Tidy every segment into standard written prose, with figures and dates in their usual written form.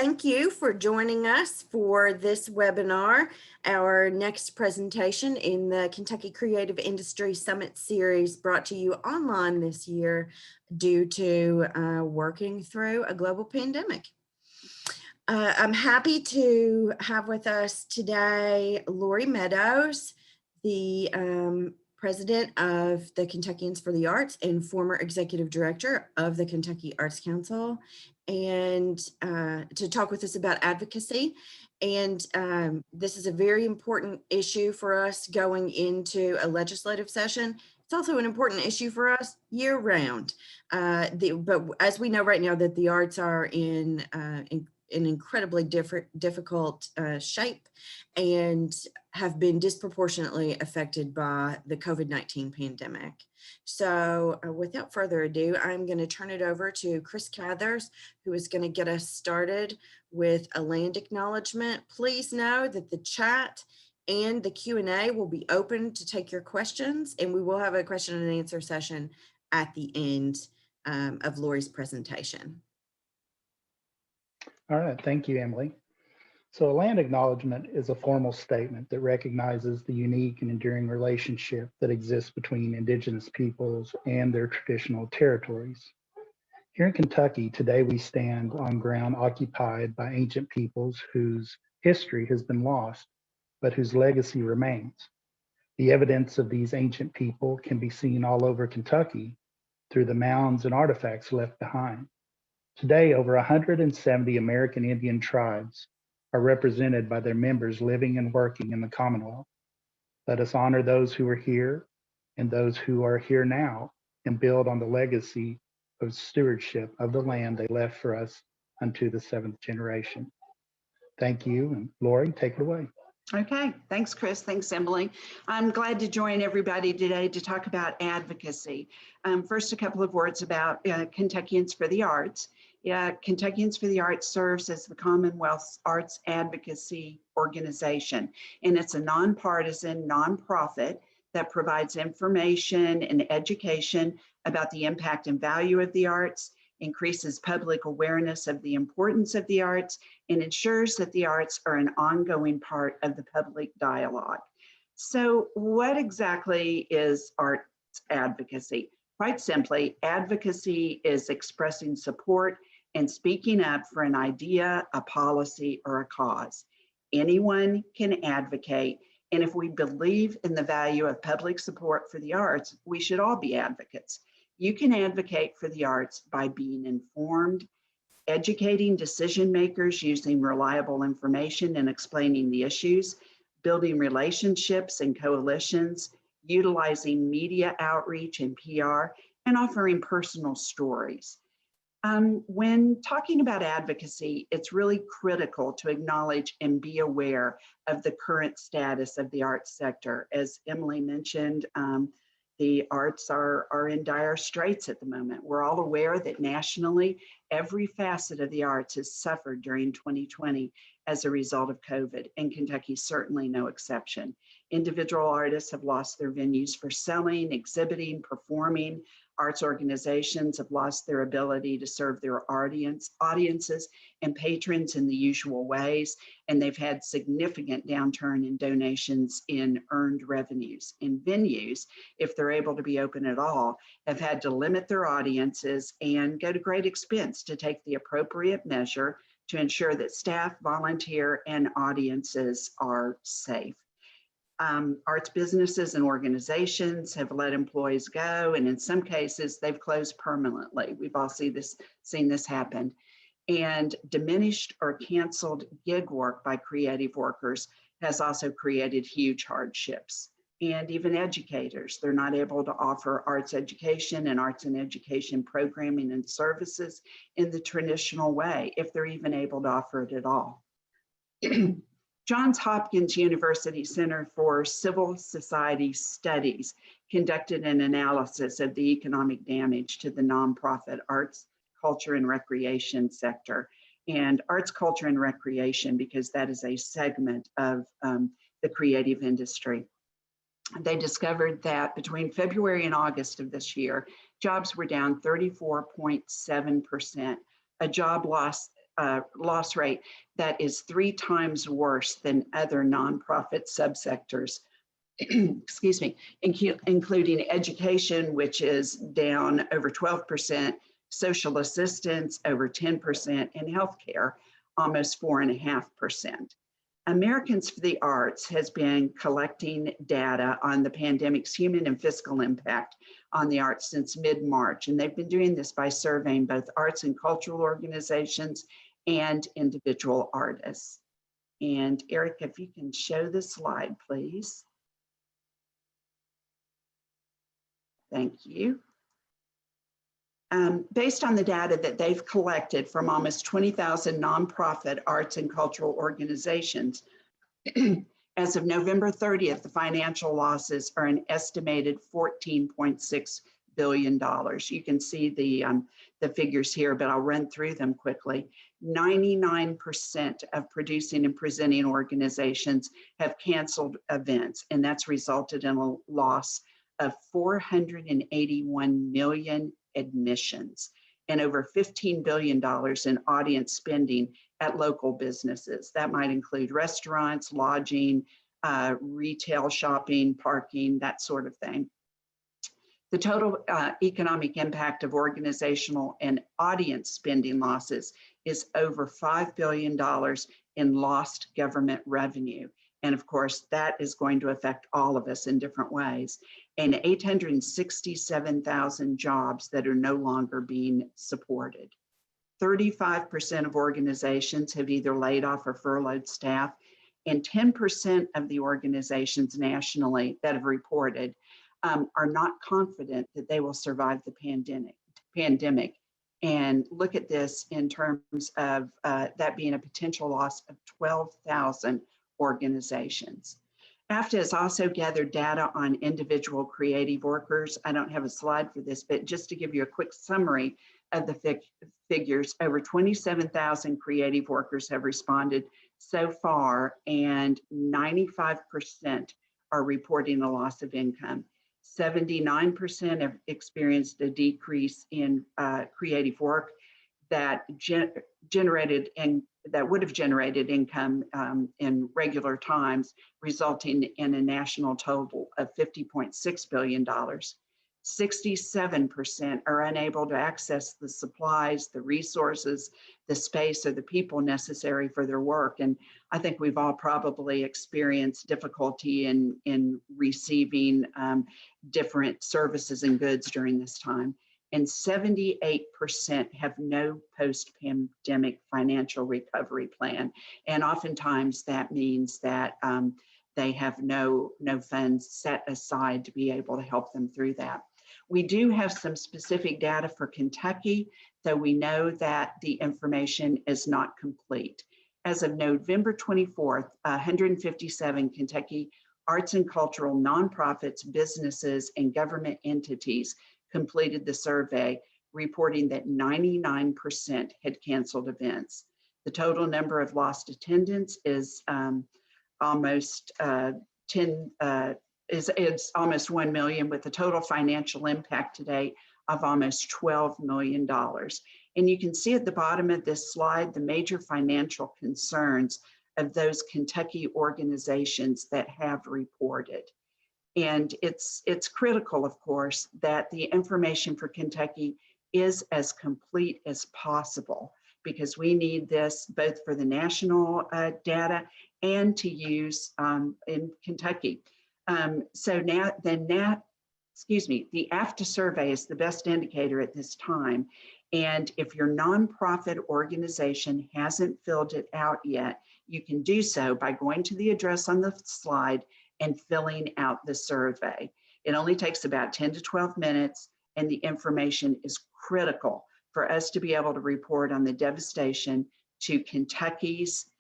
Thank you for joining us for this webinar, our next presentation in the Kentucky Creative Industry Summit Series, brought to you online this year due to working through a global pandemic. I'm happy to have with us today Lori Meadows, the president of the Kentuckians for the Arts and former executive director of the Kentucky Arts Council, and to talk with us about advocacy. And this is a very important issue for us going into a legislative session. It's also an important issue for us year round. But as we know right now that the arts are in an incredibly difficult shape and have been disproportionately affected by the COVID-19 pandemic. So without further ado, I'm going to turn it over to Chris Cathers, who is going to get us started with a land acknowledgement. Please know that the chat and the Q&A will be open to take your questions, and we will have a question and answer session at the end of Lori's presentation. All right, thank you, Emily. So a land acknowledgement is a formal statement that recognizes the unique and enduring relationship that exists between Indigenous peoples and their traditional territories. Here in Kentucky, today we stand on ground occupied by ancient peoples whose history has been lost, but whose legacy remains. The evidence of these ancient people can be seen all over Kentucky through the mounds and artifacts left behind. Today, over 170 American Indian tribes are represented by their members living and working in the Commonwealth. Let us honor those who are here and those who are here now and build on the legacy of stewardship of the land they left for us unto the 7th generation. Thank you, and Lori, take it away. Okay, thanks, Chris. Thanks, Emily. I'm glad to join everybody today to talk about advocacy. First, a couple of words about Kentuckians for the Arts. Kentuckians for the Arts serves as the Commonwealth's arts advocacy organization, and it's a nonpartisan nonprofit that provides information and education about the impact and value of the arts, increases public awareness of the importance of the arts, and ensures that the arts are an ongoing part of the public dialogue. So what exactly is arts advocacy? Quite simply, advocacy is expressing support and speaking up for an idea, a policy, or a cause. Anyone can advocate, and if we believe in the value of public support for the arts, we should all be advocates. You can advocate for the arts by being informed, educating decision makers using reliable information and explaining the issues, building relationships and coalitions, utilizing media outreach and PR, and offering personal stories. When talking about advocacy, it's really critical to acknowledge and be aware of the current status of the arts sector. As Emily mentioned, the arts are in dire straits at the moment. We're all aware that nationally, every facet of the arts has suffered during 2020 as a result of COVID, and Kentucky's certainly no exception. Individual artists have lost their venues for selling, exhibiting, performing. Arts organizations have lost their ability to serve their audiences and patrons in the usual ways, and they've had significant downturn in donations in earned revenues. And venues, if they're able to be open at all, have had to limit their audiences and go to great expense to take the appropriate measure to ensure that staff, volunteer, and audiences are safe. Arts businesses and organizations have let employees go, and in some cases, they've closed permanently. We've all seen this happen. And diminished or canceled gig work by creative workers has also created huge hardships. And even educators, they're not able to offer arts education and arts and education programming and services in the traditional way, if they're even able to offer it at all. Johns Hopkins University Center for Civil Society Studies conducted an analysis of the economic damage to the nonprofit arts, culture, and recreation sector. And arts, culture, and recreation, because that is a segment of the creative industry. They discovered that between February and August of this year, jobs were down 34.7%, a job loss loss rate that is 3 times worse than other nonprofit subsectors. Excuse me, including education, which is down over 12%, social assistance over 10%, and healthcare almost 4.5%. Americans for the Arts has been collecting data on the pandemic's human and fiscal impact on the arts since mid-March, and they've been doing this by surveying both arts and cultural organizations and individual artists. And Eric, if you can show the slide, please. Thank you. Based on the data that they've collected from almost 20,000 nonprofit arts and cultural organizations, as of November 30th, the financial losses are an estimated $14.6 billion. You can see the figures here, but I'll run through them quickly. 99% of producing and presenting organizations have canceled events, and that's resulted in a loss of 481 million admissions and over $15 billion in audience spending at local businesses. That might include restaurants, lodging, retail, shopping, parking, that sort of thing. The total economic impact of organizational and audience spending losses is over $5 billion in lost government revenue. And of course, that is going to affect all of us in different ways. And 867,000 jobs that are no longer being supported. 35% of organizations have either laid off or furloughed staff, and 10% of the organizations nationally that have reported are not confident that they will survive the pandemic. And look at this in terms of that being a potential loss of 12,000 organizations. AFTA has also gathered data on individual creative workers. I don't have a slide for this, but just to give you a quick summary of the figures, over 27,000 creative workers have responded so far, and 95% are reporting a loss of income. 79% have experienced a decrease in creative work that would have generated income in regular times, resulting in a national total of $50.6 billion. 67% are unable to access the supplies, the resources, the space, or the people necessary for their work. And I think we've all probably experienced difficulty in receiving different services and goods during this time. And 78% have no post-pandemic financial recovery plan. And oftentimes that means that they have no funds set aside to be able to help them through that. We do have some specific data for Kentucky, though we know that the information is not complete. As of November 24th, 157 Kentucky arts and cultural nonprofits, businesses, and government entities completed the survey, reporting that 99% had canceled events. The total number of lost attendance is almost 1 million, with a total financial impact today of almost $12 million. And you can see at the bottom of this slide the major financial concerns of those Kentucky organizations that have reported. And it's critical, of course, that the information for Kentucky is as complete as possible, because we need this both for the national data and to use in Kentucky. So now, the AFTA survey is the best indicator at this time. And if your nonprofit organization hasn't filled it out yet, you can do so by going to the address on the slide and filling out the survey. It only takes about 10 to 12 minutes, and the information is critical for us to be able to report on the devastation to Kentucky's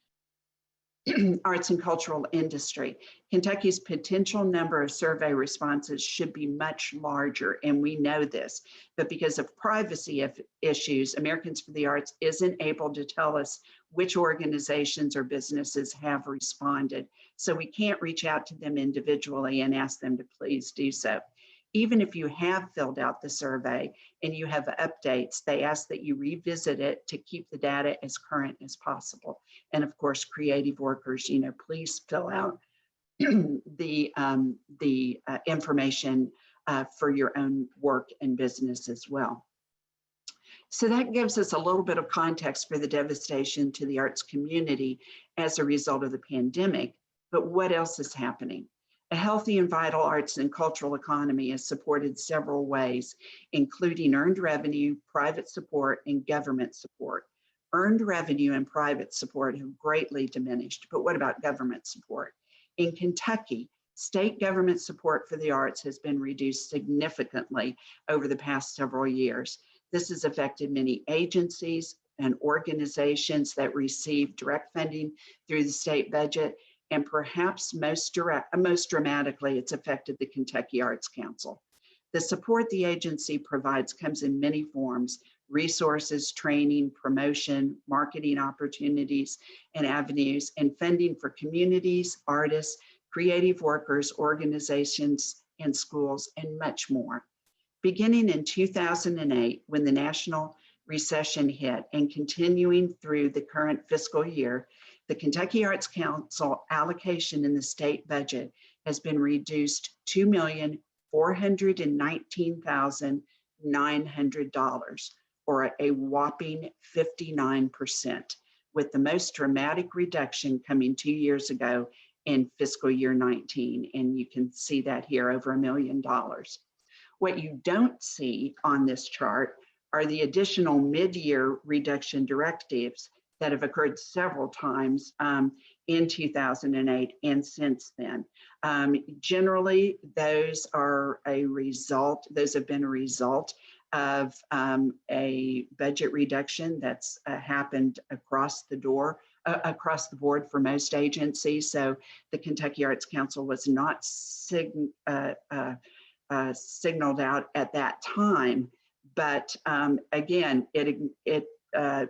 arts and cultural industry. Kentucky's potential number of survey responses should be much larger, and we know this, but because of privacy issues, Americans for the Arts isn't able to tell us which organizations or businesses have responded. So we can't reach out to them individually and ask them to please do so. Even if you have filled out the survey and you have updates, they ask that you revisit it to keep the data as current as possible. And of course, creative workers, please fill out the information for your own work and business as well. So that gives us a little bit of context for the devastation to the arts community as a result of the pandemic. But what else is happening? A healthy and vital arts and cultural economy is supported several ways, including earned revenue, private support, and government support. Earned revenue and private support have greatly diminished, but what about government support? In Kentucky, state government support for the arts has been reduced significantly over the past several years. This has affected many agencies and organizations that receive direct funding through the state budget, and perhaps most dramatically, it's affected the Kentucky Arts Council. The support the agency provides comes in many forms: resources, training, promotion, marketing opportunities and avenues, and funding for communities, artists, creative workers, organizations, and schools, and much more. Beginning in 2008, when the national recession hit, and continuing through the current fiscal year, the Kentucky Arts Council allocation in the state budget has been reduced $2,419,900, or a whopping 59%, with the most dramatic reduction coming 2 years ago in fiscal year 19. And you can see that here, over $1 million. What you don't see on this chart are the additional mid-year reduction directives that have occurred several times in 2008 and since then. Generally, those have been a result of a budget reduction that's happened across the board for most agencies. So the Kentucky Arts Council was not signaled out at that time, but again, it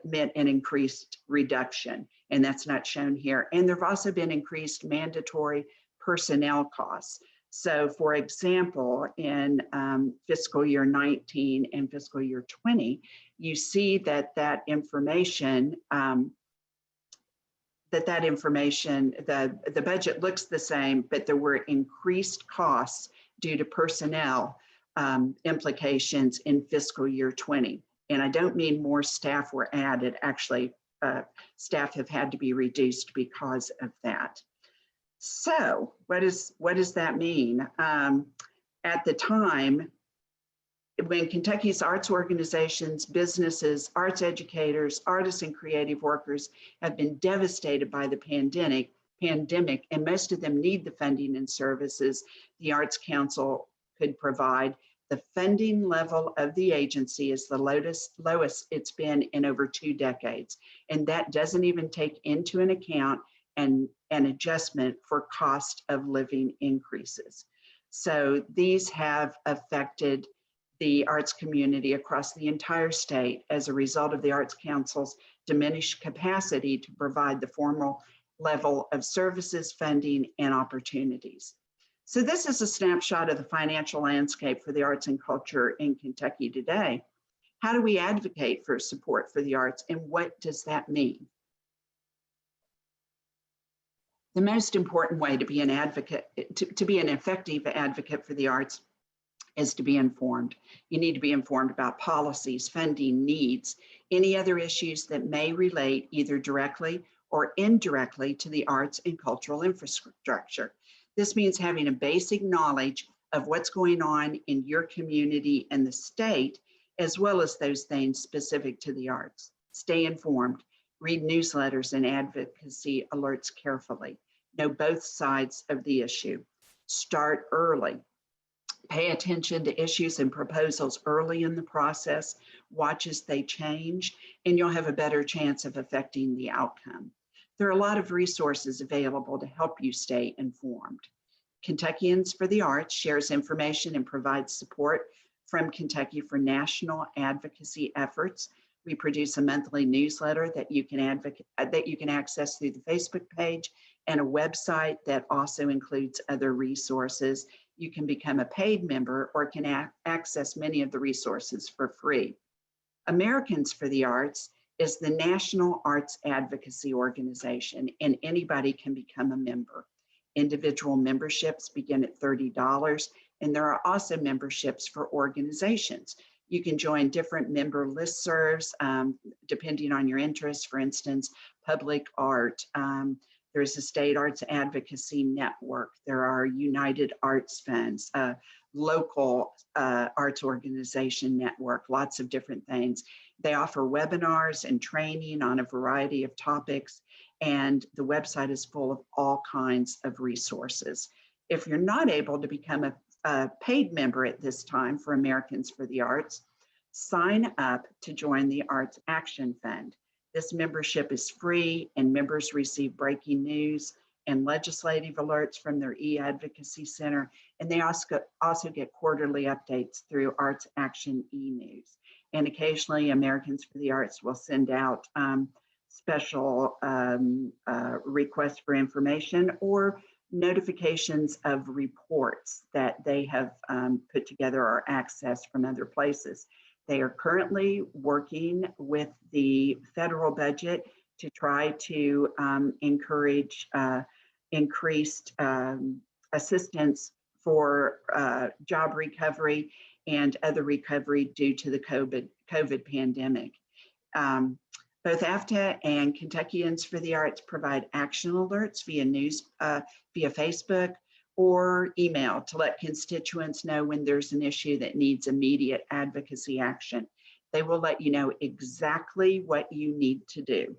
meant an increased reduction, and that's not shown here. And there have also been increased mandatory personnel costs. So for example, in fiscal year 19 and fiscal year 20, you see that information, the budget looks the same, but there were increased costs due to personnel implications in fiscal year 20. And I don't mean more staff were added, actually staff have had to be reduced because of that. So what does that mean? At the time, when Kentucky's arts organizations, businesses, arts educators, artists, and creative workers have been devastated by the pandemic, and most of them need the funding and services the Arts Council could provide, the funding level of the agency is the lowest it's been in over 2 decades. And that doesn't even take into an account an adjustment for cost of living increases. So these have affected the arts community across the entire state as a result of the Arts Council's diminished capacity to provide the formal level of services, funding, and opportunities. So this is a snapshot of the financial landscape for the arts and culture in Kentucky today. How do we advocate for support for the arts, and what does that mean? The most important way to be an advocate, to be an effective advocate for the arts, is to be informed. You need to be informed about policies, funding, needs, any other issues that may relate either directly or indirectly to the arts and cultural infrastructure. This means having a basic knowledge of what's going on in your community and the state, as well as those things specific to the arts. Stay informed, read newsletters and advocacy alerts carefully. Know both sides of the issue. Start early. Pay attention to issues and proposals early in the process. Watch as they change, and you'll have a better chance of affecting the outcome. There are a lot of resources available to help you stay informed. Kentuckians for the Arts shares information and provides support from Kentucky for national advocacy efforts. We produce a monthly newsletter that you can access through the Facebook page, and a website that also includes other resources. You can become a paid member or can access many of the resources for free. Americans for the Arts is the national arts advocacy organization, and anybody can become a member. Individual memberships begin at $30, and there are also memberships for organizations. You can join different member listservs depending on your interests. For instance, public art. There's a state arts advocacy network. There are United Arts Funds, local arts organization network, lots of different things. They offer webinars and training on a variety of topics, and the website is full of all kinds of resources. If you're not able to become a paid member at this time for Americans for the Arts, sign up to join the Arts Action Fund. This membership is free, and members receive breaking news and legislative alerts from their e-advocacy center, and they also get quarterly updates through Arts Action e-news. And occasionally, Americans for the Arts will send out special requests for information or notifications of reports that they have put together or accessed from other places. They are currently working with the federal budget to try to encourage increased assistance for job recovery and other recovery due to the COVID pandemic. Both AFTA and Kentuckians for the Arts provide action alerts via news, via Facebook or email to let constituents know when there's an issue that needs immediate advocacy action. They will let you know exactly what you need to do.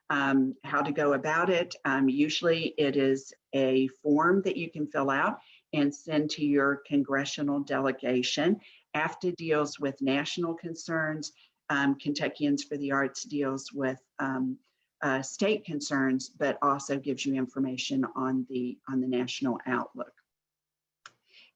How to go about it. Usually it is a form that you can fill out and send to your congressional delegation. AFTA deals with national concerns. Kentuckians for the Arts deals with state concerns, but also gives you information on the national outlook.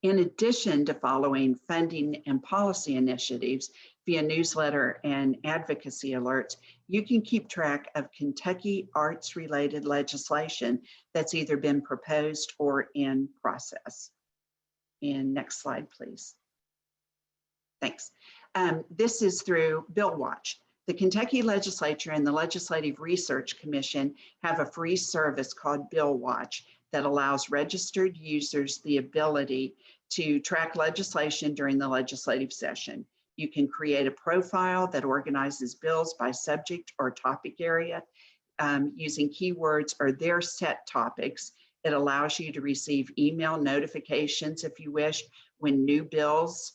In addition to following funding and policy initiatives via newsletter and advocacy alerts, you can keep track of Kentucky arts-related legislation that's either been proposed or in process. And next slide, please. Thanks. This is through Bill Watch. The Kentucky Legislature and the Legislative Research Commission have a free service called Bill Watch that allows registered users the ability to track legislation during the legislative session. You can create a profile that organizes bills by subject or topic area using keywords or their set topics. It allows you to receive email notifications, if you wish, when new bills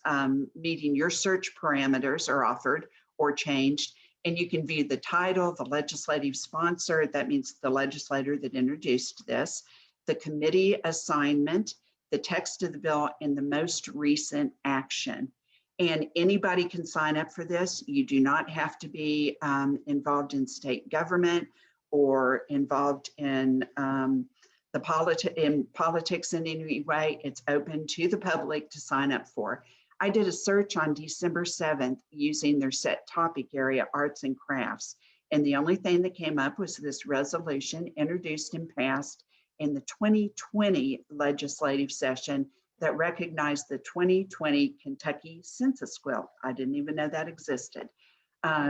meeting your search parameters are offered or changed. And you can view the title, the legislative sponsor, that means the legislator that introduced this, the committee assignment, the text of the bill, and the most recent action. And anybody can sign up for this. You do not have to be involved in state government or involved in politics in any way. It's open to the public to sign up for. I did a search on December 7th using their set topic area, arts and crafts. And the only thing that came up was this resolution introduced and passed in the 2020 legislative session that recognized the 2020 Kentucky Census Quilt. I didn't even know that existed.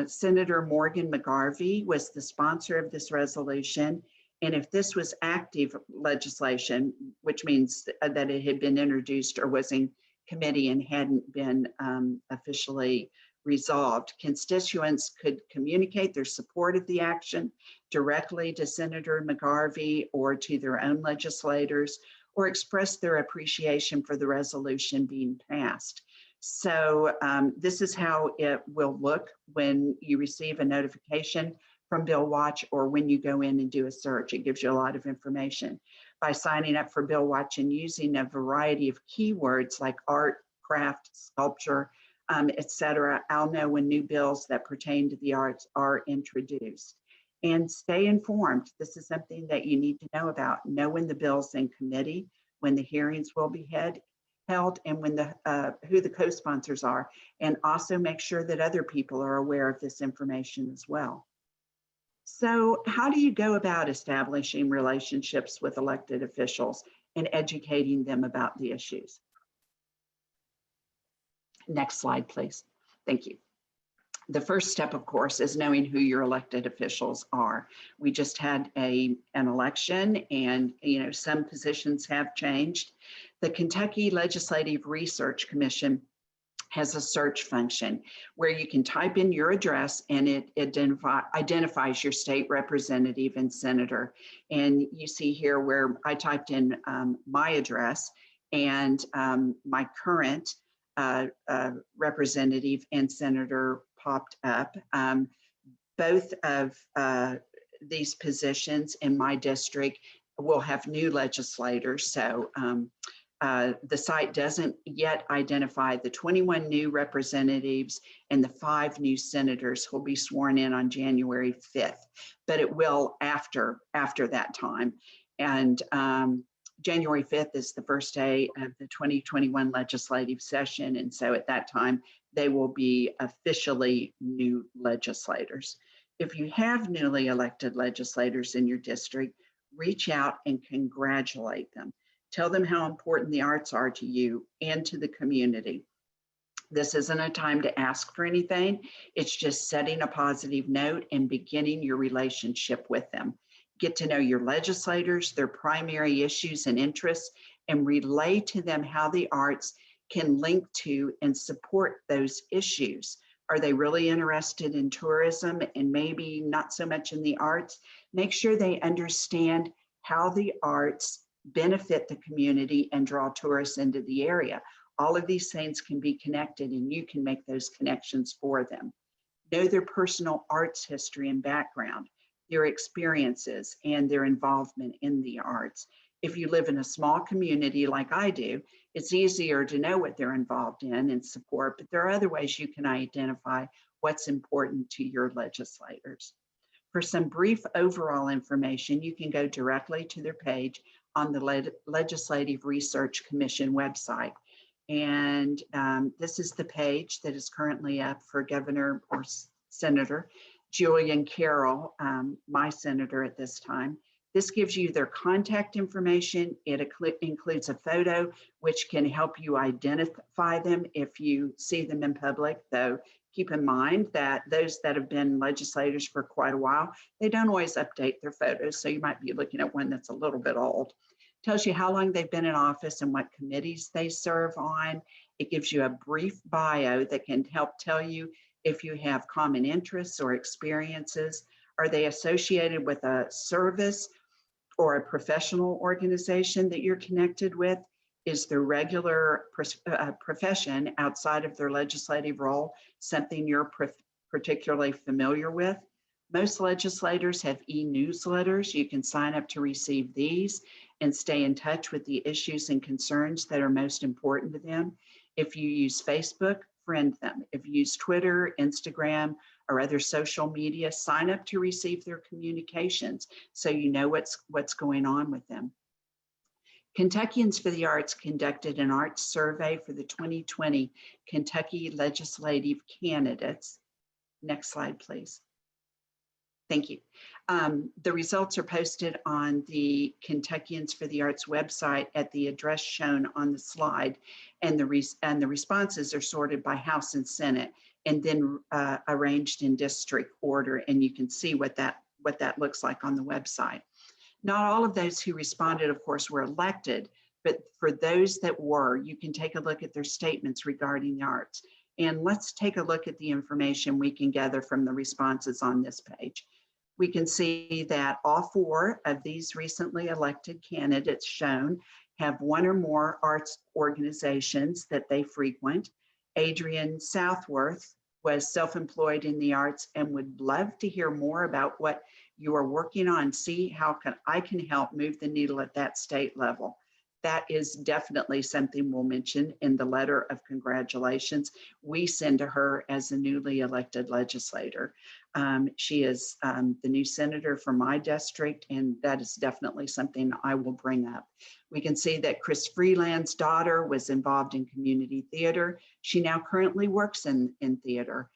Senator Morgan McGarvey was the sponsor of this resolution. And if this was active legislation, which means that it had been introduced or was in committee and hadn't been officially resolved, constituents could communicate their support of the action directly to Senator McGarvey or to their own legislators, or express their appreciation for the resolution being passed. So this is how it will look when you receive a notification from Bill Watch or when you go in and do a search. It gives you a lot of information. By signing up for Bill Watch and using a variety of keywords like art, craft, sculpture, etc., I'll know when new bills that pertain to the arts are introduced. And stay informed. This is something that you need to know about. Know when the bill's in committee, when the hearings will be held, and when who the co-sponsors are. And also make sure that other people are aware of this information as well. So how do you go about establishing relationships with elected officials and educating them about the issues? Next slide, please. Thank you. The first step, of course, is knowing who your elected officials are. We just had an election, and some positions have changed. The Kentucky Legislative Research Commission has a search function where you can type in your address and it identifies your state representative and senator. And you see here where I typed in my address and my current representative and senator popped up. Both of these positions in my district will have new legislators. So the site doesn't yet identify the 21 new representatives and the 5 new senators who will be sworn in on January 5th, but it will after that time. And January 5th is the first day of the 2021 legislative session. And so at that time, they will be officially new legislators. If you have newly elected legislators in your district, reach out and congratulate them. Tell them how important the arts are to you and to the community. This isn't a time to ask for anything. It's just setting a positive note and beginning your relationship with them. Get to know your legislators, their primary issues and interests, and relay to them how the arts can link to and support those issues. Are they really interested in tourism and maybe not so much in the arts? Make sure they understand how the arts benefit the community and draw tourists into the area. All of these things can be connected and you can make those connections for them. Know their personal arts history and background, their experiences and their involvement in the arts. If you live in a small community like I do, it's easier to know what they're involved in and support, but there are other ways you can identify what's important to your legislators. For some brief overall information, you can go directly to their page on the Legislative Research Commission website. And this is the page that is currently up for Governor or Senator Julian Carroll, my senator at this time. This gives you their contact information. It includes a photo, which can help you identify them if you see them in public, though keep in mind that those that have been legislators for quite a while, they don't always update their photos. So you might be looking at one that's a little bit old. Tells you how long they've been in office and what committees they serve on. It gives you a brief bio that can help tell you if you have common interests or experiences. Are they associated with a service or a professional organization that you're connected with? Is their regular profession outside of their legislative role something you're particularly familiar with? Most legislators have e-newsletters. You can sign up to receive these and stay in touch with the issues and concerns that are most important to them. If you use Facebook, friend them. If you use Twitter, Instagram, or other social media, sign up to receive their communications so you know what's going on with them. Kentuckians for the Arts conducted an arts survey for the 2020 Kentucky legislative candidates. Next slide, please. Thank you. The results are posted on the Kentuckians for the Arts website at the address shown on the slide, and the responses are sorted by House and Senate and then arranged in district order, and you can see what that looks like on the website. Not all of those who responded, of course, were elected, but for those that were, you can take a look at their statements regarding the arts. And let's take a look at the information we can gather from the responses on this page. We can see that all 4 of these recently elected candidates shown have 1 or more arts organizations that they frequent. Adrian Southworth was self-employed in the arts and would love to hear more about what you are working on. See how I can help move the needle at that state level. That is definitely something we'll mention in the letter of congratulations we send to her as a newly elected legislator. She is the new senator for my district, and that is definitely something I will bring up. We can see that Chris Freeland's daughter was involved in community theater. She now currently works in theater.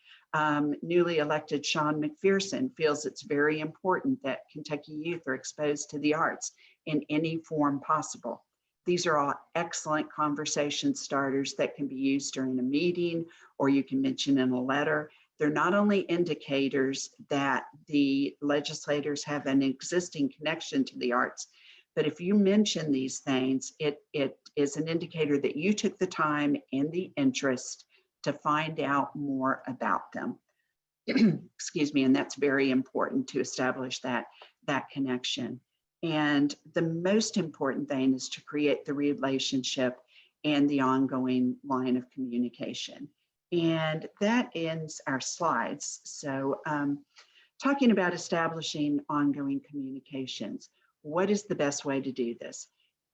Newly elected Sean McPherson feels it's very important that Kentucky youth are exposed to the arts in any form possible. These are all excellent conversation starters that can be used during a meeting, or you can mention in a letter. They're not only indicators that the legislators have an existing connection to the arts, but if you mention these things, it is an indicator that you took the time and the interest to find out more about them. Excuse me, and that's very important to establish that connection. And the most important thing is to create the relationship and the ongoing line of communication. And that ends our slides. So talking about establishing ongoing communications, what is the best way to do this?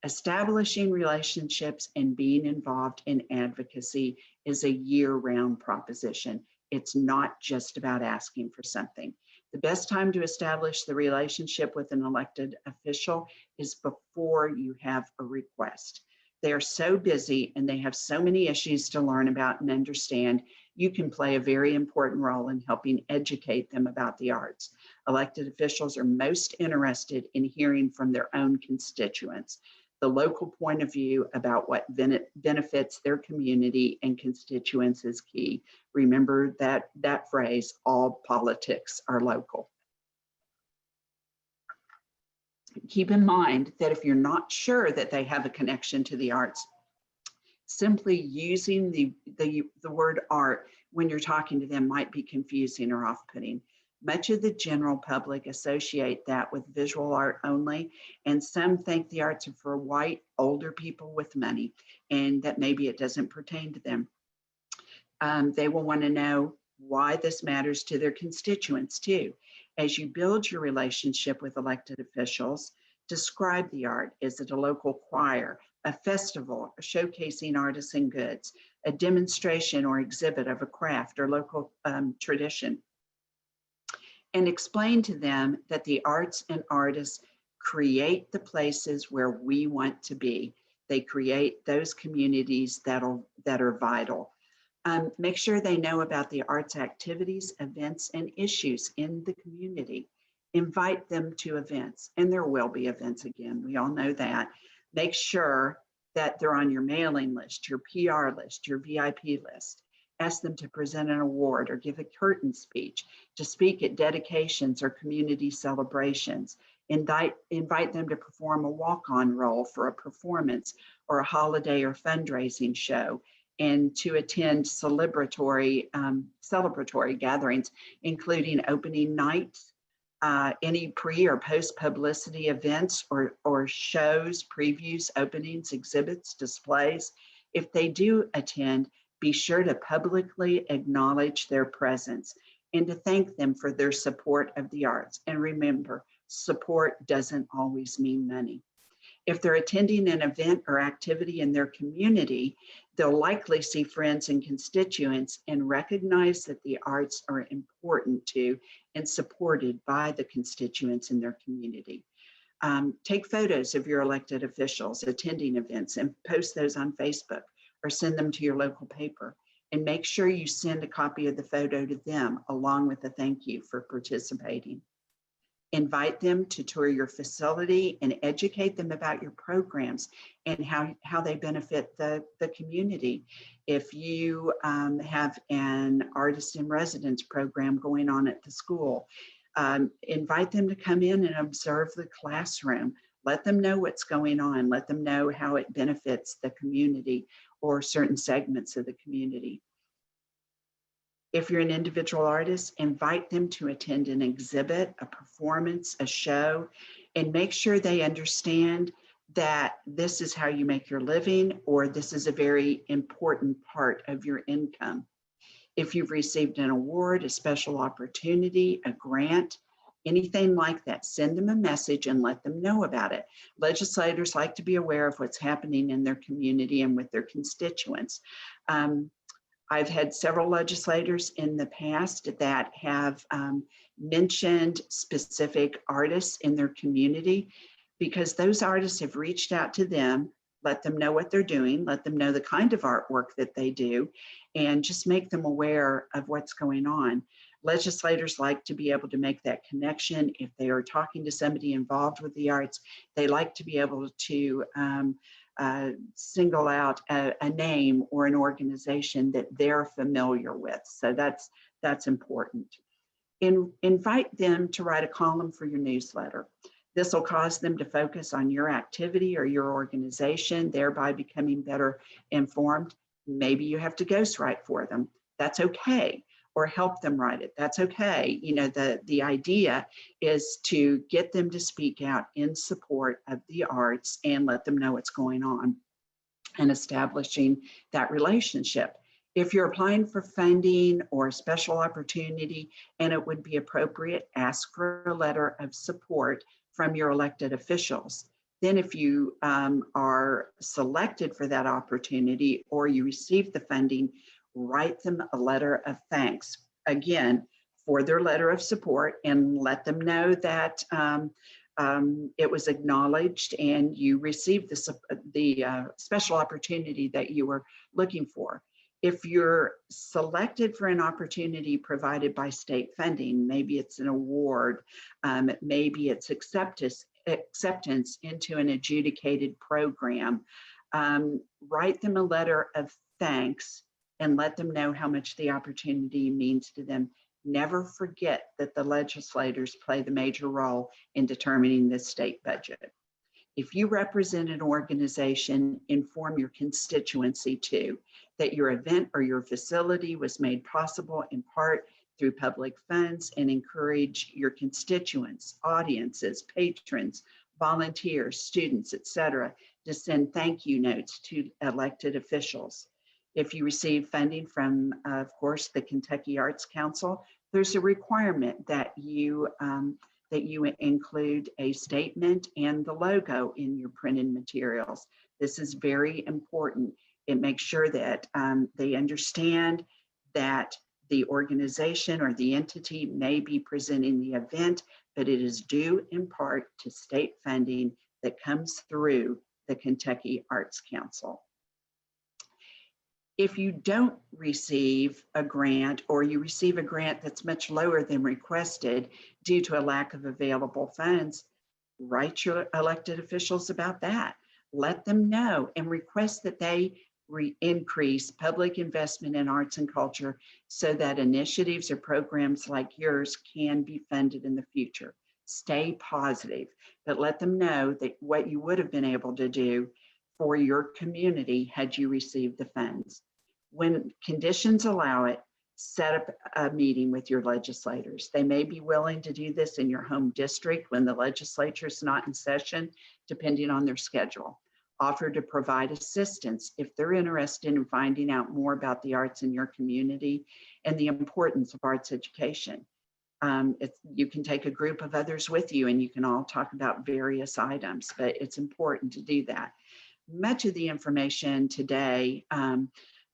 Establishing relationships and being involved in advocacy is a year-round proposition. It's not just about asking for something. The best time to establish the relationship with an elected official is before you have a request. They are so busy and they have so many issues to learn about and understand. You can play a very important role in helping educate them about the arts. Elected officials are most interested in hearing from their own constituents. The local point of view about what benefits their community and constituents is key. Remember that phrase, all politics are local. Keep in mind that if you're not sure that they have a connection to the arts, simply using the word art when you're talking to them might be confusing or off-putting. Much of the general public associate that with visual art only, and some think the arts are for white, older people with money, and that maybe it doesn't pertain to them. They will want to know why this matters to their constituents too. As you build your relationship with elected officials, describe the art. Is it a local choir, a festival, showcasing artists and goods, a demonstration or exhibit of a craft or local tradition? And explain to them that the arts and artists create the places where we want to be. They create those communities that are vital. Make sure they know about the arts activities, events, and issues in the community. Invite them to events, and there will be events again. We all know that. Make sure that they're on your mailing list, your PR list, your VIP list. Ask them to present an award or give a curtain speech, to speak at dedications or community celebrations. Invite them to perform a walk-on role for a performance or a holiday or fundraising show, and to attend celebratory gatherings, including opening nights, any pre or post publicity events or shows, previews, openings, exhibits, displays. If they do attend, be sure to publicly acknowledge their presence and to thank them for their support of the arts. And remember, support doesn't always mean money. If they're attending an event or activity in their community, they'll likely see friends and constituents and recognize that the arts are important to and supported by the constituents in their community. Take photos of your elected officials attending events and post those on Facebook or send them to your local paper. And make sure you send a copy of the photo to them along with a thank you for participating. Invite them to tour your facility and educate them about your programs and how they benefit the community. If you have an artist in residence program going on at the school, invite them to come in and observe the classroom. Let them know what's going on. Let them know how it benefits the community or certain segments of the community. If you're an individual artist, invite them to attend an exhibit, a performance, a show, and make sure they understand that this is how you make your living, or this is a very important part of your income. If you've received an award, a special opportunity, a grant, anything like that, send them a message and let them know about it. Legislators like to be aware of what's happening in their community and with their constituents. I've had several legislators in the past that have mentioned specific artists in their community because those artists have reached out to them, let them know what they're doing, let them know the kind of artwork that they do, and just make them aware of what's going on. Legislators like to be able to make that connection. If they are talking to somebody involved with the arts, they like to be able to single out a name or an organization that they're familiar with. So that's important. Invite them to write a column for your newsletter. This will cause them to focus on your activity or your organization, thereby becoming better informed. Maybe you have to ghostwrite for them. That's okay. Or help them write it. That's okay. You know, the idea is to get them to speak out in support of the arts and let them know what's going on and establishing that relationship. If you're applying for funding or a special opportunity and it would be appropriate, ask for a letter of support from your elected officials. Then if you are selected for that opportunity or you receive the funding, write them a letter of thanks, again, for their letter of support, and let them know that it was acknowledged and you received the special opportunity that you were looking for. If you're selected for an opportunity provided by state funding, maybe it's an award, maybe it's acceptance into an adjudicated program, write them a letter of thanks and let them know how much the opportunity means to them. Never forget that the legislators play the major role in determining the state budget. If you represent an organization, inform your constituency too, that your event or your facility was made possible in part through public funds, and encourage your constituents, audiences, patrons, volunteers, students, etc., to send thank you notes to elected officials. If you receive funding from, of course, the Kentucky Arts Council, there's a requirement that you include a statement and the logo in your printed materials. This is very important. It makes sure that they understand that the organization or the entity may be presenting the event, but it is due in part to state funding that comes through the Kentucky Arts Council. If you don't receive a grant, or you receive a grant that's much lower than requested due to a lack of available funds, write your elected officials about that. Let them know and request that they increase public investment in arts and culture so that initiatives or programs like yours can be funded in the future. Stay positive, but let them know that what you would have been able to do for your community had you received the funds. When conditions allow it, set up a meeting with your legislators. They may be willing to do this in your home district when the legislature is not in session, depending on their schedule. Offer to provide assistance if they're interested in finding out more about the arts in your community and the importance of arts education. You can take a group of others with you and you can all talk about various items, but it's important to do that. Much of the information today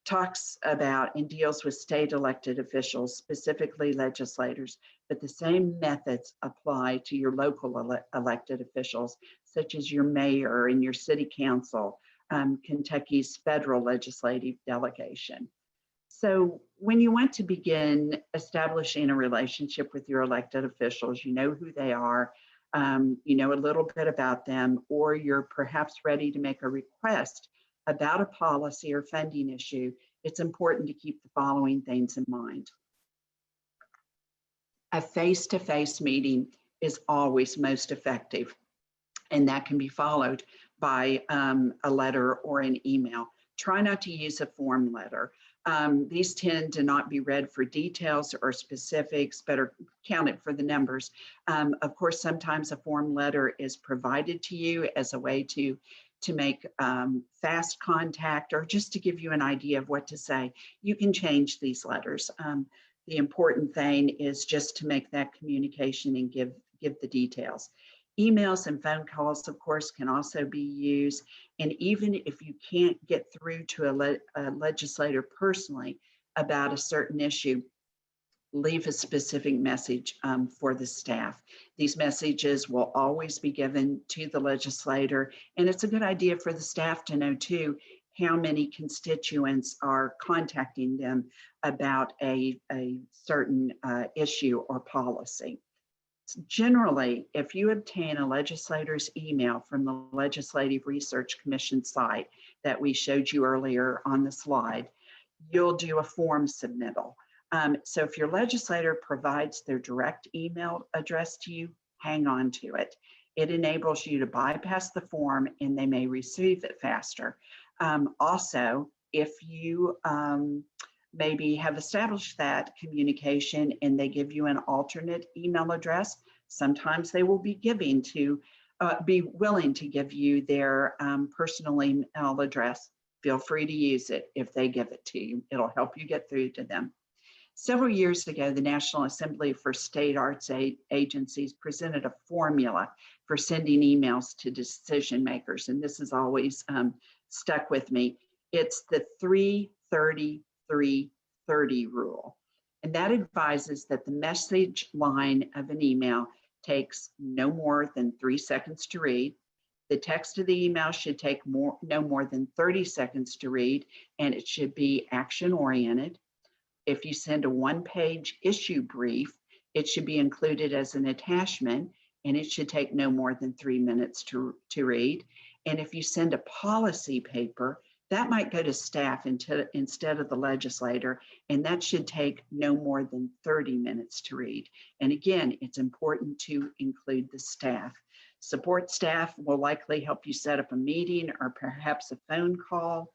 talks about and deals with state elected officials, specifically legislators, but the same methods apply to your local elected officials, such as your mayor and your city council, Kentucky's federal legislative delegation. So when you want to begin establishing a relationship with your elected officials, you know who they are, you know a little bit about them, or you're perhaps ready to make a request about a policy or funding issue, it's important to keep the following things in mind. A face-to-face meeting is always most effective, and that can be followed by a letter or an email. Try not to use a form letter. These tend to not be read for details or specifics, but are counted for the numbers. Of course, sometimes a form letter is provided to you as a way to make fast contact or just to give you an idea of what to say. You can change these letters. The important thing is just to make that communication and give the details. Emails and phone calls, of course, can also be used. And even if you can't get through to a legislator personally about a certain issue, leave a specific message for the staff. These messages will always be given to the legislator, and it's a good idea for the staff to know too how many constituents are contacting them about a certain issue or policy. Generally, if you obtain a legislator's email from the Legislative Research Commission site that we showed you earlier on the slide, you'll do a form submittal. So if your legislator provides their direct email address to you, hang on to it. It enables you to bypass the form and they may receive it faster. Also, if you maybe have established that communication and they give you an alternate email address, sometimes they will be willing to give you their personal email address. Feel free to use it if they give it to you. It'll help you get through to them. Several years ago, the National Assembly for State Arts Agencies presented a formula for sending emails to decision makers, and this has always stuck with me. It's the 3-30-3-30 rule, and that advises that the message line of an email takes no more than 3 seconds to read. The text of the email should take no more than 30 seconds to read, and it should be action-oriented. If you send a one-page issue brief, it should be included as an attachment, and it should take no more than 3 minutes to read. And if you send a policy paper, that might go to staff instead of the legislator, and that should take no more than 30 minutes to read. And again, it's important to include the staff. Support staff will likely help you set up a meeting or perhaps a phone call.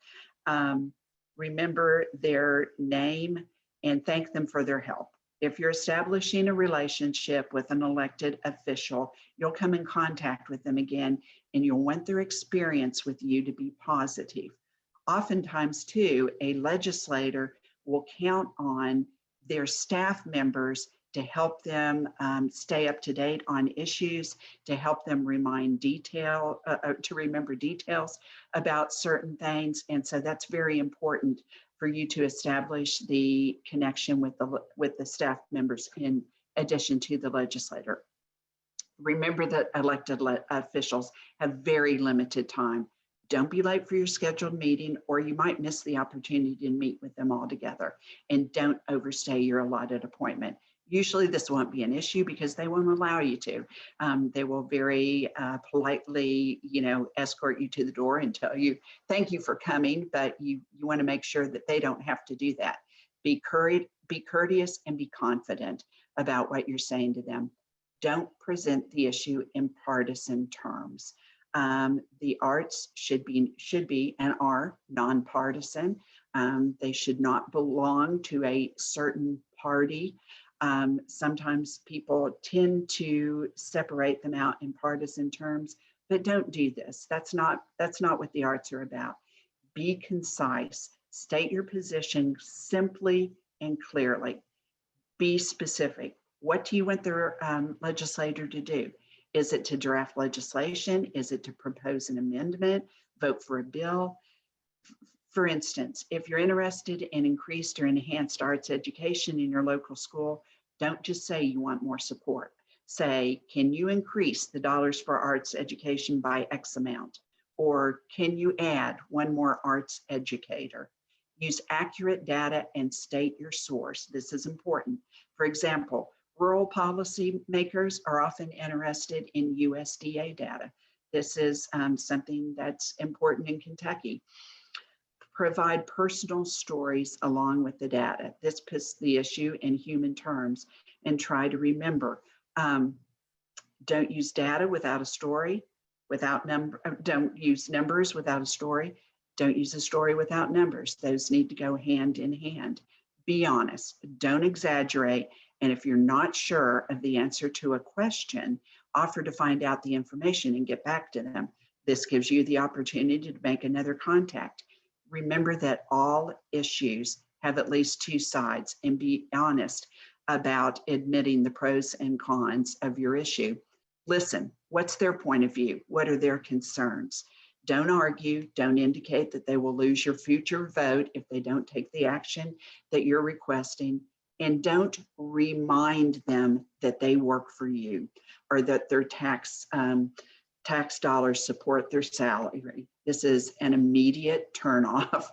Remember their name and thank them for their help. If you're establishing a relationship with an elected official, you'll come in contact with them again, and you'll want their experience with you to be positive. Oftentimes too, a legislator will count on their staff members to help them stay up to date on issues, to help them remember details about certain things. And so that's very important for you to establish the connection with the staff members in addition to the legislator. Remember that elected officials have very limited time. Don't be late for your scheduled meeting, or you might miss the opportunity to meet with them altogether. And don't overstay your allotted appointment. Usually this won't be an issue because they won't allow you to. They will very politely, escort you to the door and tell you, thank you for coming, but you want to make sure that they don't have to do that. Be courteous and be confident about what you're saying to them. Don't present the issue in partisan terms. The arts should be and are nonpartisan. They should not belong to a certain party. Sometimes people tend to separate them out in partisan terms, but don't do this. That's not what the arts are about. Be concise. State your position simply and clearly. Be specific. What do you want the legislator to do? Is it to draft legislation? Is it to propose an amendment, vote for a bill? For instance, if you're interested in increased or enhanced arts education in your local school, don't just say you want more support. Say, can you increase the dollars for arts education by X amount? Or can you add one more arts educator? Use accurate data and state your source. This is important. For example, rural policy makers are often interested in USDA data. This is something that's important in Kentucky. Provide personal stories along with the data. This puts the issue in human terms, and try to remember, don't use data without a story, don't use numbers without a story. Don't use a story without numbers. Those need to go hand in hand. Be honest, don't exaggerate. And if you're not sure of the answer to a question, offer to find out the information and get back to them. This gives you the opportunity to make another contact. Remember that all issues have at least two sides, and be honest about admitting the pros and cons of your issue. Listen, what's their point of view? What are their concerns? Don't argue, don't indicate that they will lose your future vote if they don't take the action that you're requesting, and don't remind them that they work for you or that their tax tax dollars support their salary. This is an immediate turnoff,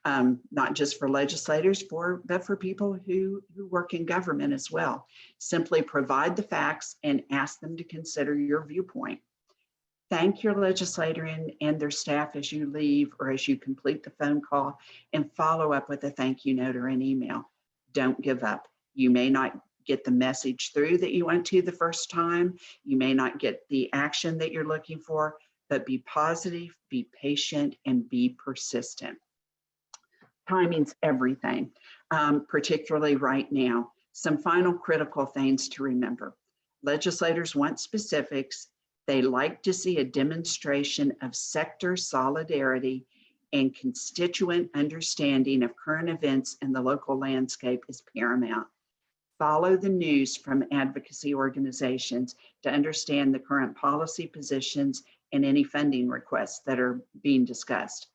not just for legislators, but for people who work in government as well. Simply provide the facts and ask them to consider your viewpoint. Thank your legislator and their staff as you leave or as you complete the phone call, and follow up with a thank you note or an email. Don't give up. You may not get the message through that you want to the first time. You may not get the action that you're looking for, but be positive, be patient, and be persistent. Timing's everything, particularly right now. Some final critical things to remember. Legislators want specifics. They like to see a demonstration of sector solidarity and constituent understanding of current events in the local landscape is paramount. Follow the news from advocacy organizations to understand the current policy positions and any funding requests that are being discussed.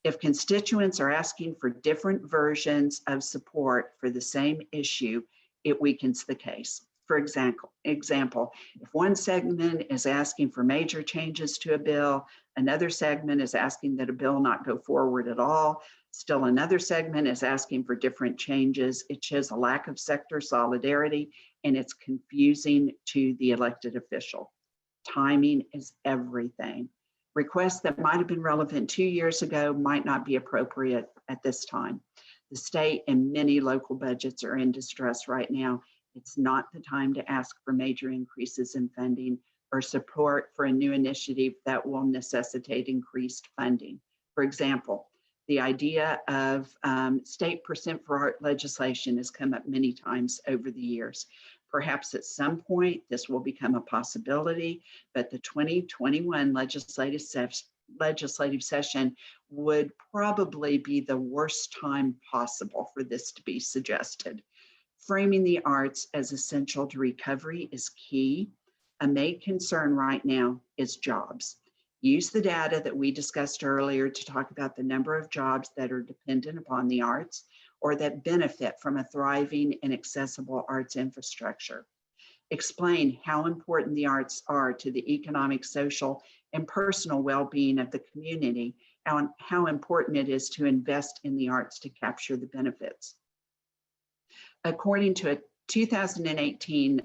If constituents are asking for different versions of support for the same issue, it weakens the case. For example, if one segment is asking for major changes to a bill, another segment is asking that a bill not go forward at all, still another segment is asking for different changes, it shows a lack of sector solidarity and it's confusing to the elected official. Timing is everything. Requests that might have been relevant 2 years ago might not be appropriate at this time. The state and many local budgets are in distress right now. It's not the time to ask for major increases in funding or support for a new initiative that will necessitate increased funding. For example, the idea of state percent for art legislation has come up many times over the years. Perhaps at some point this will become a possibility, but the 2021 legislative session would probably be the worst time possible for this to be suggested. Framing the arts as essential to recovery is key. A main concern right now is jobs. Use the data that we discussed earlier to talk about the number of jobs that are dependent upon the arts or that benefit from a thriving and accessible arts infrastructure. Explain how important the arts are to the economic, social, and personal well-being of the community, and how important it is to invest in the arts to capture the benefits. According to a 2018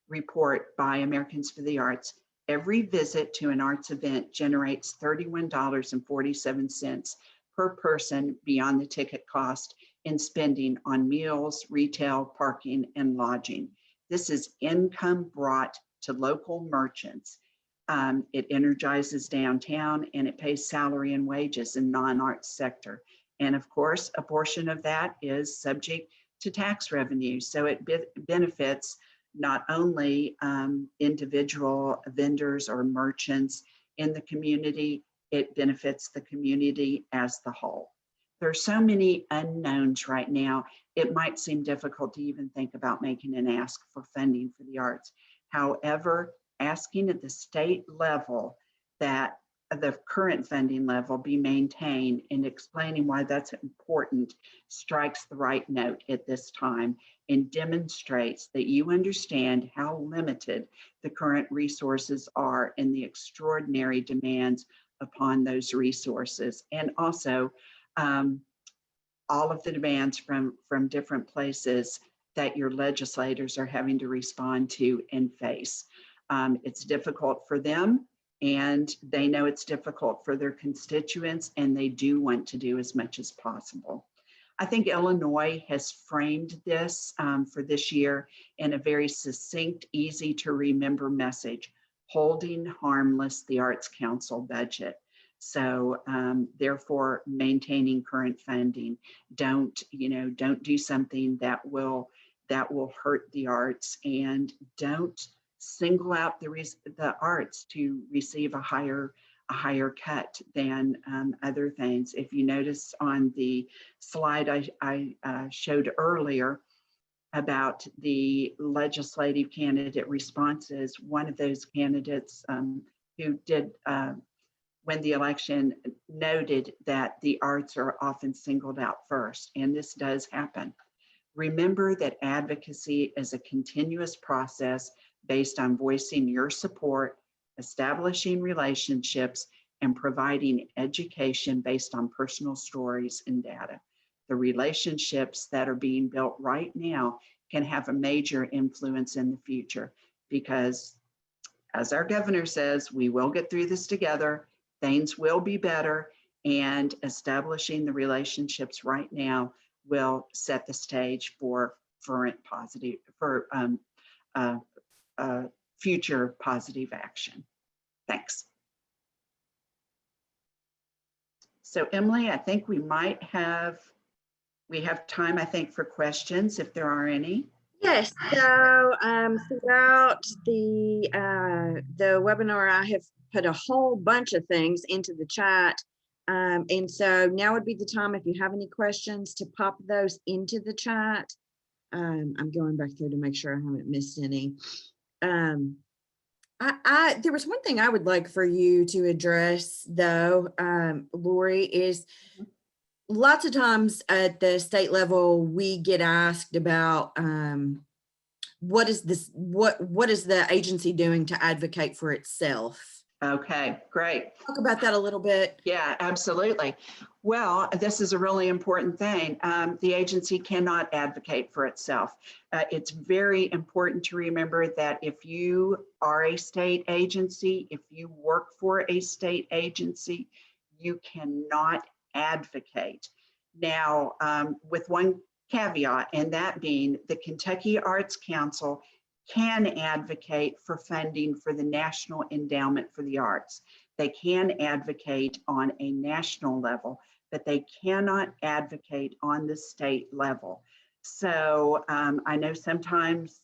report by Americans for the Arts, every visit to an arts event generates $31.47 per person beyond the ticket cost in spending on meals, retail, parking, and lodging. This is income brought to local merchants. It energizes downtown and it pays salary and wages in non-arts sector. And of course, a portion of that is subject to tax revenue. So it benefits not only individual vendors or merchants in the community, it benefits the community as the whole. There are so many unknowns right now, it might seem difficult to even think about making an ask for funding for the arts. However, asking at the state level that the current funding level be maintained and explaining why that's important strikes the right note at this time and demonstrates that you understand how limited the current resources are and the extraordinary demands upon those resources. And also all of the demands from different places that your legislators are having to respond to and face. It's difficult for them, and they know it's difficult for their constituents, and they do want to do as much as possible. I think Illinois has framed this for this year in a very succinct, easy to remember message: holding harmless the Arts Council budget. So therefore, maintaining current funding. Don't do something that will hurt the arts, and don't single out the arts to receive a higher cut than other things. If you notice on the slide I showed earlier about the legislative candidate responses, one of those candidates who did win the election noted that the arts are often singled out first, and this does happen. Remember that advocacy is a continuous process based on voicing your support establishing relationships, and providing education based on personal stories and data. The relationships that are being built right now can have a major influence in the future because, as our governor says, we will get through this together, things will be better, and establishing the relationships right now will set the stage for future positive action. Thanks. So Emily, I think we have time, I think, for questions if there are any. Yes, so throughout the webinar, I have put a whole bunch of things into the chat. And so now would be the time, if you have any questions, to pop those into the chat. I'm going back through to make sure I haven't missed any. There was one thing I would like for you to address, though, Lori, is lots of times at the state level, we get asked about what is the agency doing to advocate for itself? Okay, great. Talk about that a little bit. Yeah, absolutely. Well, this is a really important thing. The agency cannot advocate for itself. It's very important to remember that if you are a state agency, if you work for a state agency, you cannot advocate. Now, with one caveat, and that being the Kentucky Arts Council can advocate for funding for the National Endowment for the Arts. They can advocate on a national level, but they cannot advocate on the state level. So I know sometimes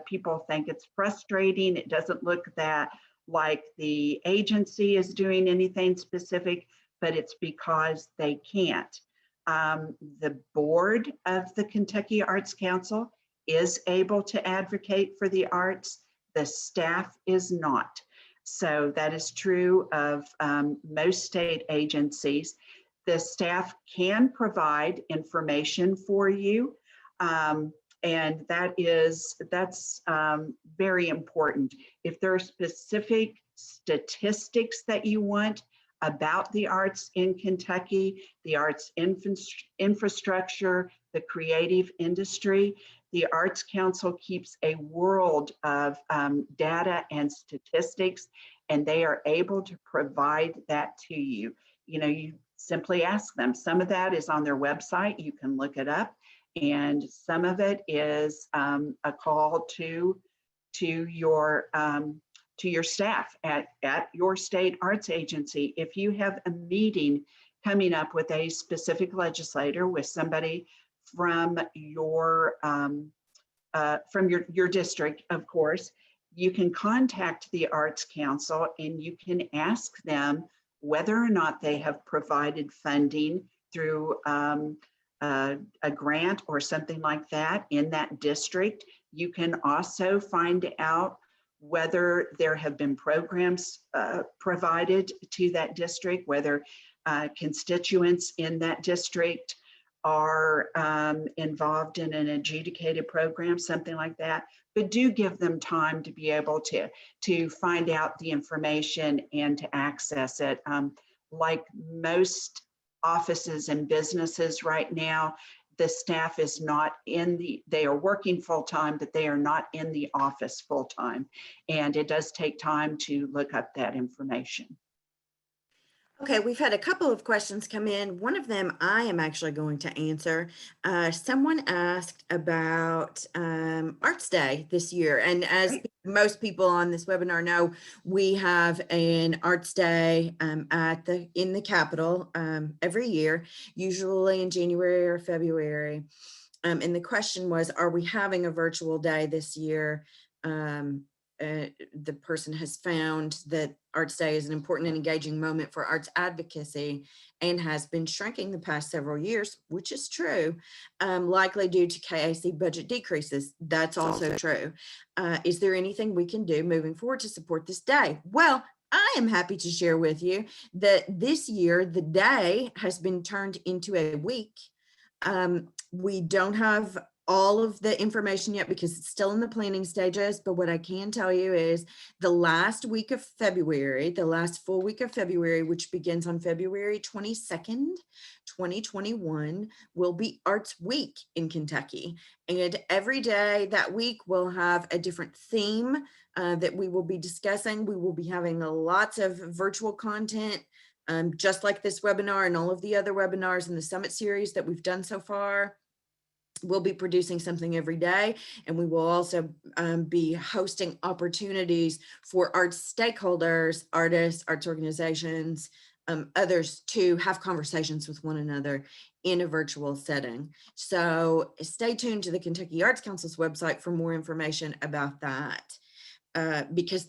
people think it's frustrating. It doesn't look that like the agency is doing anything specific, but it's because they can't. The board of the Kentucky Arts Council is able to advocate for the arts. The staff is not. So that is true of most state agencies. The staff can provide information for you, and that's very important. If there are specific statistics that you want about the arts in Kentucky, the arts infrastructure, the creative industry, the Arts Council keeps a world of data and statistics, and they are able to provide that to you. You know, you simply ask them. Some of that is on their website. You can look it up, and some of it is a call to your staff at your state arts agency. If you have a meeting coming up with a specific legislator, with somebody from your district, of course, you can contact the Arts Council and you can ask them whether or not they have provided funding through a grant or something like that in that district. You can also find out whether there have been programs provided to that district, whether constituents in that district are involved in an adjudicated program, something like that. But do give them time to be able to find out the information and to access it. Like most offices and businesses right now, the staff is not they are working full-time, but they are not in the office full-time. And it does take time to look up that information. Okay, we've had a couple of questions come in. One of them I am actually going to answer. Someone asked about Arts Day this year. And as most people on this webinar know, we have an Arts Day in the Capitol every year, usually in January or February. And the question was, are we having a virtual day this year? The person has found that Arts Day is an important and engaging moment for arts advocacy and has been shrinking the past several years, which is true, likely due to KAC budget decreases. That's also true. Is there anything we can do moving forward to support this day? Well, I am happy to share with you that this year the day has been turned into a week. We don't have all of the information yet because it's still in the planning stages, but what I can tell you is the last week of February, the last full week of February, which begins on February 22nd, 2021, will be Arts Week in Kentucky. And every day that week we'll have a different theme that we will be discussing. We will be having lots of virtual content, just like this webinar and all of the other webinars in the Summit series that we've done so far. We'll be producing something every day, and we will also be hosting opportunities for arts stakeholders, artists, arts organizations, others to have conversations with one another in a virtual setting. So stay tuned to the Kentucky Arts Council's website for more information about that. Because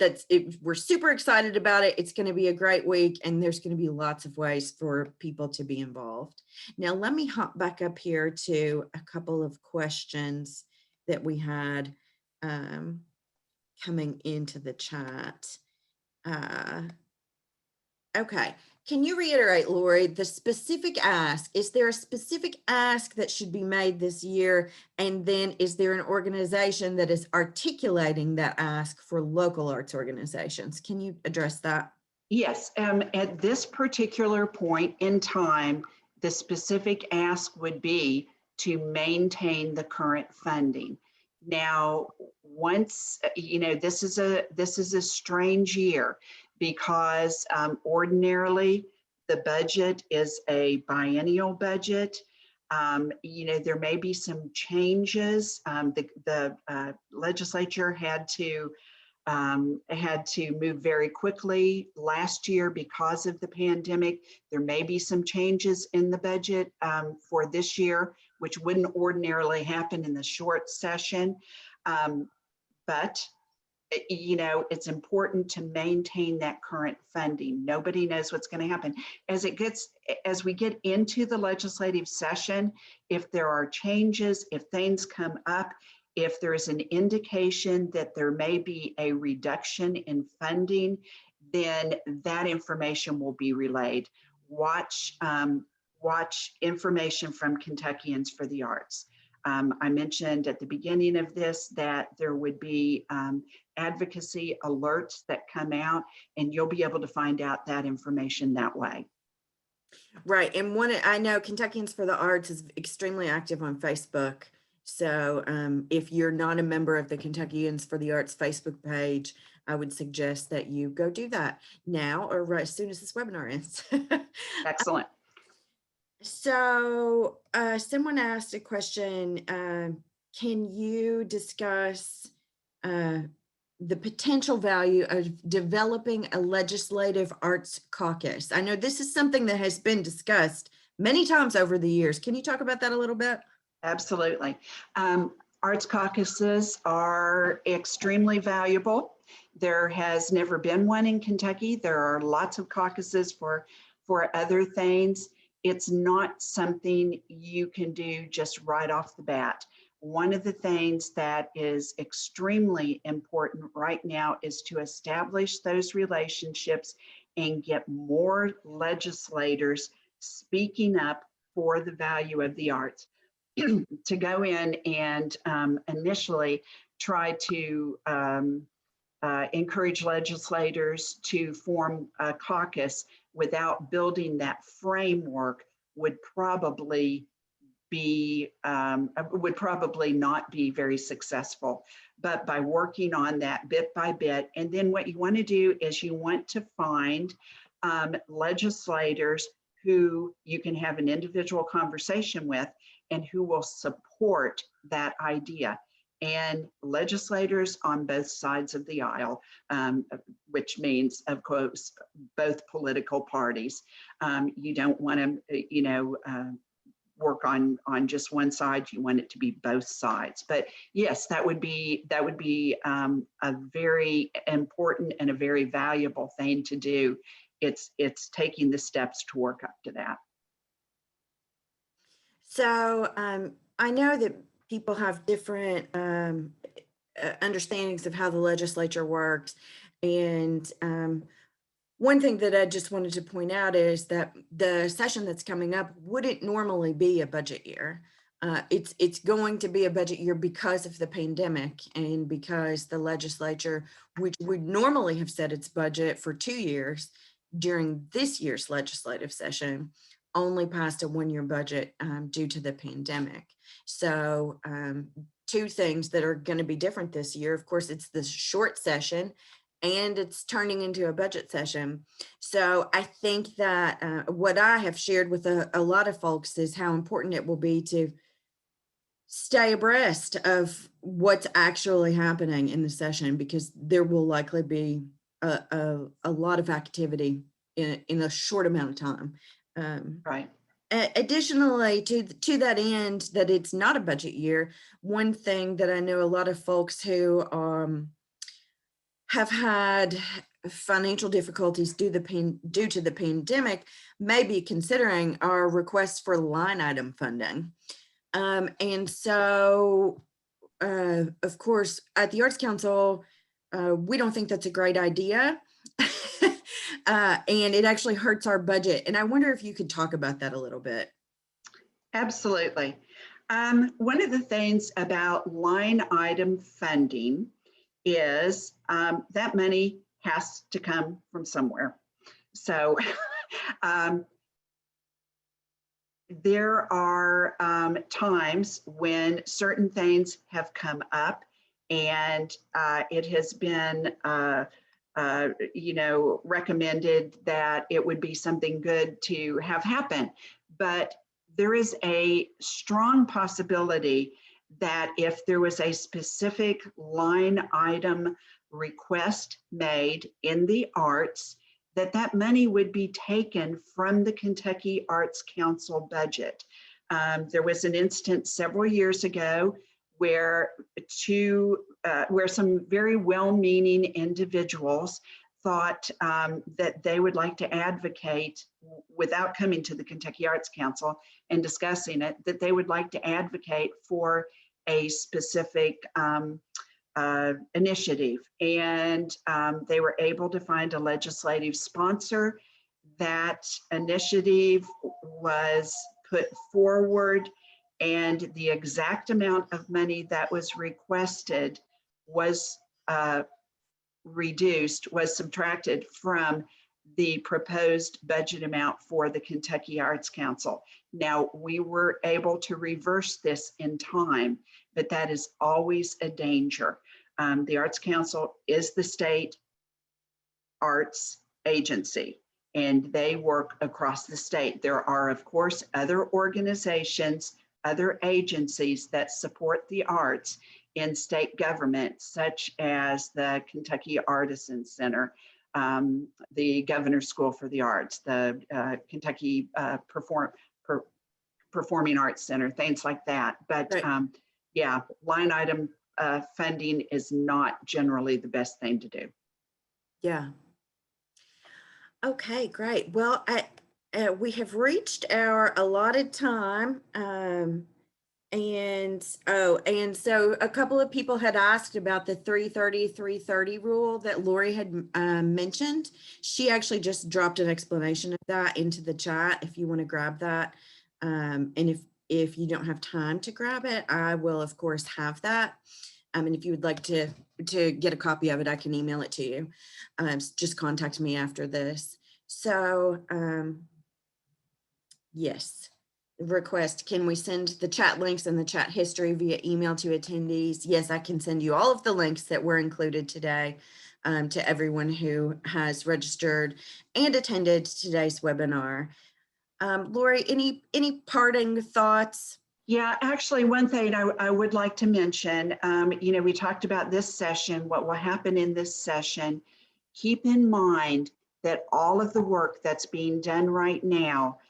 we're super excited about it. It's going to be a great week, and there's going to be lots of ways for people to be involved. Now, let me hop back up here to a couple of questions that we had coming into the chat. Okay. Can you reiterate, Lori, the specific ask? Is there a specific ask that should be made this year? And then is there an organization that is articulating that ask for local arts organizations? Can you address that? Yes, at this particular point in time, the specific ask would be to maintain the current funding. Now, once, this is a strange year because ordinarily the budget is a biennial budget. There may be some changes. The legislature had to move very quickly last year because of the pandemic. There may be some changes in the budget for this year, which wouldn't ordinarily happen in the short session. But it's important to maintain that current funding. Nobody knows what's going to happen. As we get into the legislative session, if there are changes, if things come up, if there's an indication that there may be a reduction in funding, then that information will be relayed. Watch information from Kentuckians for the Arts. I mentioned at the beginning of this that there would be advocacy alerts that come out, and you'll be able to find out that information that way. Right. And I know Kentuckians for the Arts is extremely active on Facebook. So if you're not a member of the Kentuckians for the Arts Facebook page, I would suggest that you go do that now or right as soon as this webinar ends. Excellent. So someone asked a question, can you discuss the potential value of developing a legislative arts caucus? I know this is something that has been discussed many times over the years. Can you talk about that a little bit? Absolutely. Arts caucuses are extremely valuable. There has never been one in Kentucky. There are lots of caucuses for other things. It's not something you can do just right off the bat. One of the things that is extremely important right now is to establish those relationships and get more legislators speaking up for the value of the arts. To go in and initially try to encourage legislators to form a caucus without building that framework would probably not be very successful. But by working on that bit by bit, and then what you want to do is you want to find legislators who you can have an individual conversation with and who will support that idea. And legislators on both sides of the aisle, which means, of course, both political parties. You don't want to, work on just one side. You want it to be both sides. But yes, that would be a very important and a very valuable thing to do. It's taking the steps to work up to that. So I know that people have different understandings of how the legislature works. And one thing that I just wanted to point out is that the session that's coming up wouldn't normally be a budget year. It's going to be a budget year because of the pandemic and because the legislature, which would normally have set its budget for 2 years during this year's legislative session, only passed a 1-year budget due to the pandemic. So two things that are going to be different this year. Of course, it's the short session and it's turning into a budget session. So I think that what I have shared with a lot of folks is how important it will be to stay abreast of what's actually happening in the session, because there will likely be a lot of activity in a short amount of time. Right. Additionally, to that end, that it's not a budget year, one thing that I know a lot of folks who have had financial difficulties due to the pandemic may be considering are requests for line item funding. And so, of course, at the Arts Council, we don't think that's a great idea. And it actually hurts our budget. And I wonder if you could talk about that a little bit. Absolutely. One of the things about line item funding is that money has to come from somewhere. So there are times when certain things have come up and it has been recommended that it would be something good to have happen. But there is a strong possibility that if there was a specific line item request made in the arts, that money would be taken from the Kentucky Arts Council budget. There was an instance several years ago where some very well-meaning individuals thought that they would like to advocate, without coming to the Kentucky Arts Council and discussing it, that they would like to advocate for a specific initiative. And they were able to find a legislative sponsor. That initiative was put forward, and the exact amount of money that was requested was subtracted from the proposed budget amount for the Kentucky Arts Council. Now, we were able to reverse this in time, but that is always a danger. The Arts Council is the state arts agency, and they work across the state. There are, of course, other organizations, other agencies that support the arts in state government, such as the Kentucky Artisan Center, the Governor's School for the Arts, the Kentucky Performing Arts Center, things like that. But Right. yeah, line item funding is not generally the best thing to do. Yeah. Okay, great. Well, we have reached our allotted time. And so a couple of people had asked about the 3:30 rule that Lori had mentioned. She actually just dropped an explanation of that into the chat if you want to grab that. And if you don't have time to grab it, I will of course have that. And if you would like to get a copy of it, I can email it to you. Just contact me after this. So yes. Request, can we send the chat links and the chat history via email to attendees? Yes, I can send you all of the links that were included today to everyone who has registered and attended today's webinar. Lori, any parting thoughts? Yeah, actually, one thing I would like to mention, we talked about this session, what will happen in this session. Keep in mind that all of the work that's being done right now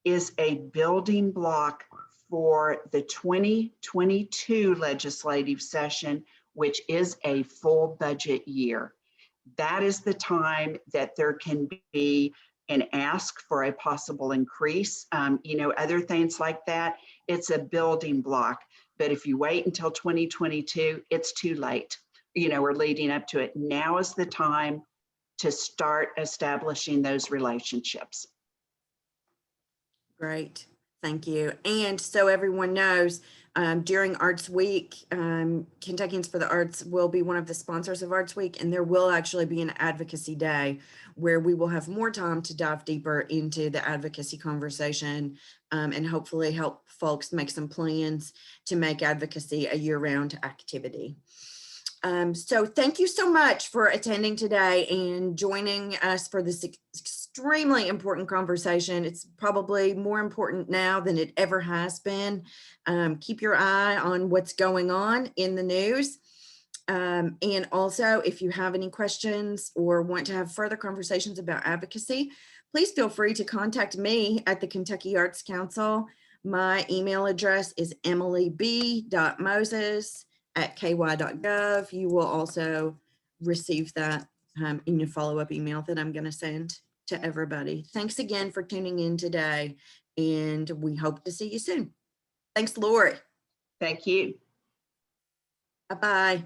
is a building block for the 2022 legislative session, which is a full budget year. That is the time that there can be an ask for a possible increase, other things like that. It's a building block. But if you wait until 2022, it's too late. We're leading up to it. Now is the time to start establishing those relationships. Great. Thank you. And so everyone knows, during Arts Week, Kentuckians for the Arts will be one of the sponsors of Arts Week, and there will actually be an advocacy day where we will have more time to dive deeper into the advocacy conversation, and hopefully help folks make some plans to make advocacy a year-round activity. So thank you so much for attending today and joining us for this extremely important conversation. It's probably more important now than it ever has been. Keep your eye on what's going on in the news. And also, if you have any questions or want to have further conversations about advocacy, please feel free to contact me at the Kentucky Arts Council. My email address is emilyb.moses@ky.gov. You will also receive that in your follow-up email that I'm going to send to everybody. Thanks again for tuning in today, and we hope to see you soon. Thanks, Lori. Thank you. Bye-bye.